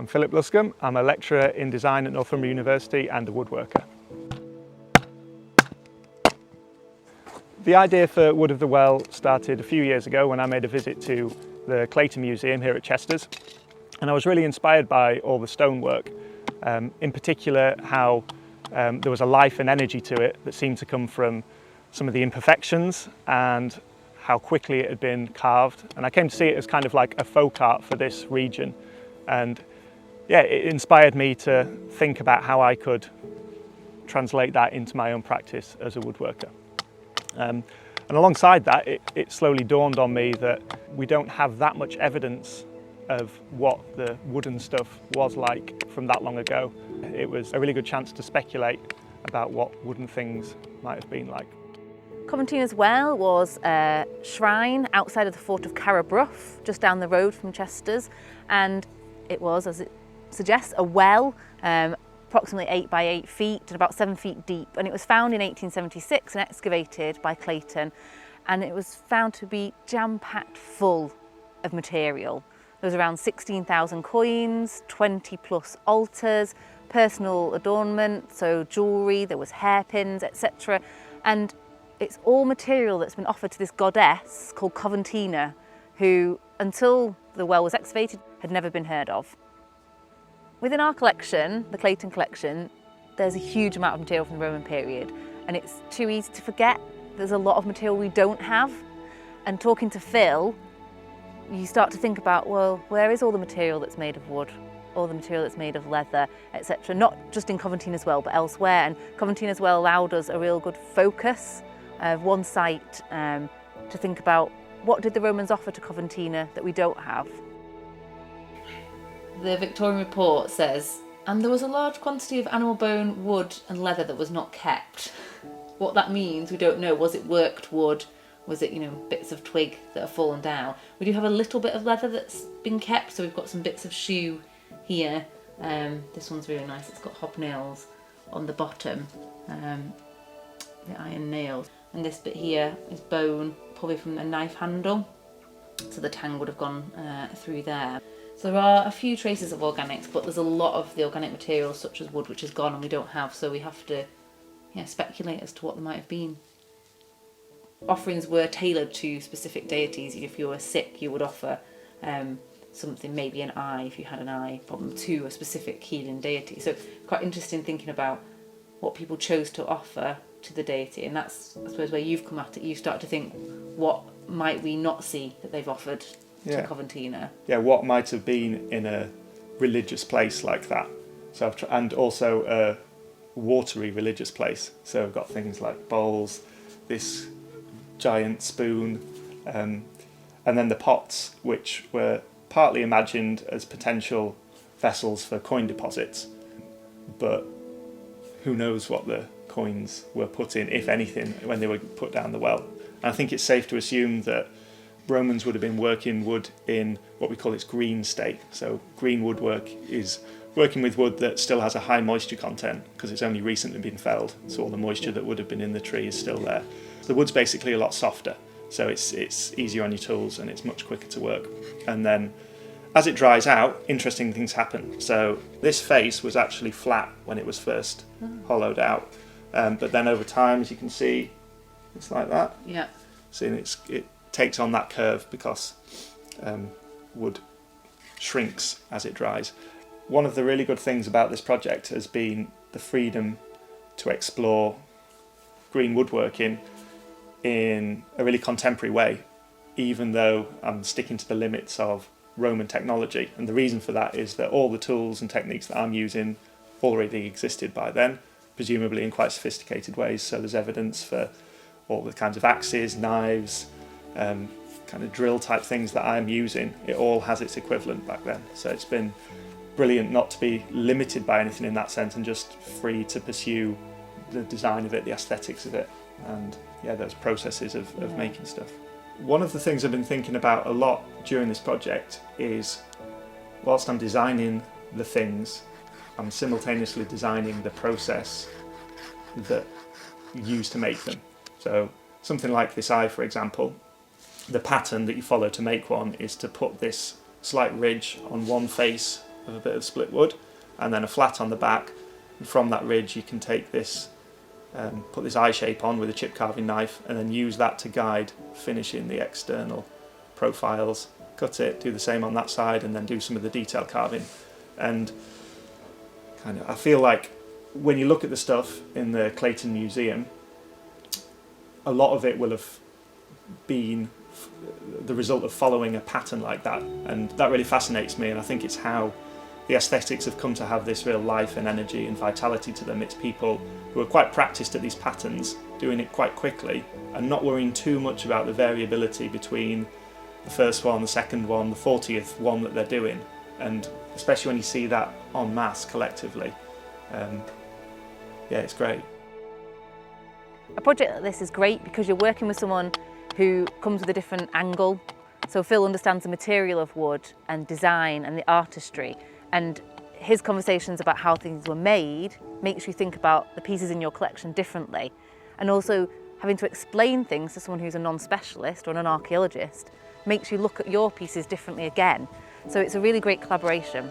Philip Luscombe. I'm a lecturer in design at Northumbria University and a woodworker. The idea for Wood of the Well started a few years ago when I made a visit to the Clayton Museum here at Chester's, and I was really inspired by all the stonework, in particular how there was a life and energy to it that seemed to come from some of the imperfections and how quickly it had been carved. And I came to see it as kind of like a folk art for this region, and yeah, it inspired me to think about how I could translate that into my own practice as a woodworker. And alongside that, it slowly dawned on me that we don't have that much evidence of what the wooden stuff was like from that long ago. It was a really good chance to speculate about what wooden things might have been like. Coventina's Well was a shrine outside of the fort of Carabruff, just down the road from Chester's, and it was, as it suggests, a well, approximately 8 by 8 feet and about 7 feet deep, and it was found in 1876 and excavated by Clayton, and it was found to be jam-packed full of material. There was around 16,000 coins, 20 plus altars, personal adornment, so jewellery, there was hairpins, etc. And it's all material that's been offered to this goddess called Coventina, who, until the well was excavated, had never been heard of. Within our collection, the Clayton collection, there's a huge amount of material from the Roman period, and it's too easy to forget. There's a lot of material we don't have. And talking to Phil, you start to think about, well, where is all the material that's made of wood, all the material that's made of leather, etc. Not just in Coventina's Well, but elsewhere. And Coventina's Well allowed us a real good focus of one site to think about what did the Romans offer to Coventina that we don't have. The Victorian report says, and there was a large quantity of animal bone, wood and leather that was not kept. What that means, we don't know. Was it worked wood? Was it, bits of twig that have fallen down? We do have a little bit of leather that's been kept, so we've got some bits of shoe here. This one's really nice. It's got hobnails on the bottom, the iron nails. And this bit here is bone, probably from a knife handle, so the tang would have gone through there. So there are a few traces of organics, but there's a lot of the organic material, such as wood, which is gone and we don't have, so we have to speculate as to what they might have been. Offerings were tailored to specific deities. If you were sick, you would offer something, maybe an eye, if you had an eye problem, to a specific healing deity. So quite interesting thinking about what people chose to offer to the deity, and that's, I suppose, where you've come at it. You start to think, what might we not see that they've offered to Coventina? Yeah, what might have been in a religious place like that. So, and also a watery religious place. So I've got things like bowls, this giant spoon, and then the pots, which were partly imagined as potential vessels for coin deposits, but who knows what the coins were put in, if anything, when they were put down the well. And I think it's safe to assume that Romans would have been working wood in what we call its green state. So green woodwork is working with wood that still has a high moisture content because it's only recently been felled, so all the moisture that would have been in the tree is still there. So the wood's basically a lot softer, so it's easier on your tools and it's much quicker to work. And then as it dries out, interesting things happen. So this face was actually flat when it was first hollowed out, but then over time, as you can see, it's like that. Yeah. So it takes on that curve because wood shrinks as it dries. One of the really good things about this project has been the freedom to explore green woodworking in a really contemporary way, even though I'm sticking to the limits of Roman technology. And the reason for that is that all the tools and techniques that I'm using already existed by then, presumably in quite sophisticated ways. So there's evidence for all the kinds of axes, knives, kind of drill type things that I'm using. It all has its equivalent back then. So it's been brilliant not to be limited by anything in that sense and just free to pursue the design of it, the aesthetics of it, and those processes of making stuff. One of the things I've been thinking about a lot during this project is, whilst I'm designing the things, I'm simultaneously designing the process that you use to make them. So something like this eye, for example, the pattern that you follow to make one is to put this slight ridge on one face of a bit of split wood, and then a flat on the back. And from that ridge you can take this, put this eye shape on with a chip carving knife, and then use that to guide finishing the external profiles. Cut it, do the same on that side, and then do some of the detail carving. And kind of, I feel like when you look at the stuff in the Clayton Museum, a lot of it will have been the result of following a pattern like that, and that really fascinates me. And I think it's how the aesthetics have come to have this real life and energy and vitality to them. It's people who are quite practiced at these patterns, doing it quite quickly and not worrying too much about the variability between the first one, the second one, the 40th one that they're doing. And especially when you see that en masse collectively, yeah, it's great. A project like this is great because you're working with someone who comes with a different angle. So Phil understands the material of wood and design and the artistry, and his conversations about how things were made makes you think about the pieces in your collection differently. And also having to explain things to someone who's a non-specialist or an archaeologist makes you look at your pieces differently again. So it's a really great collaboration.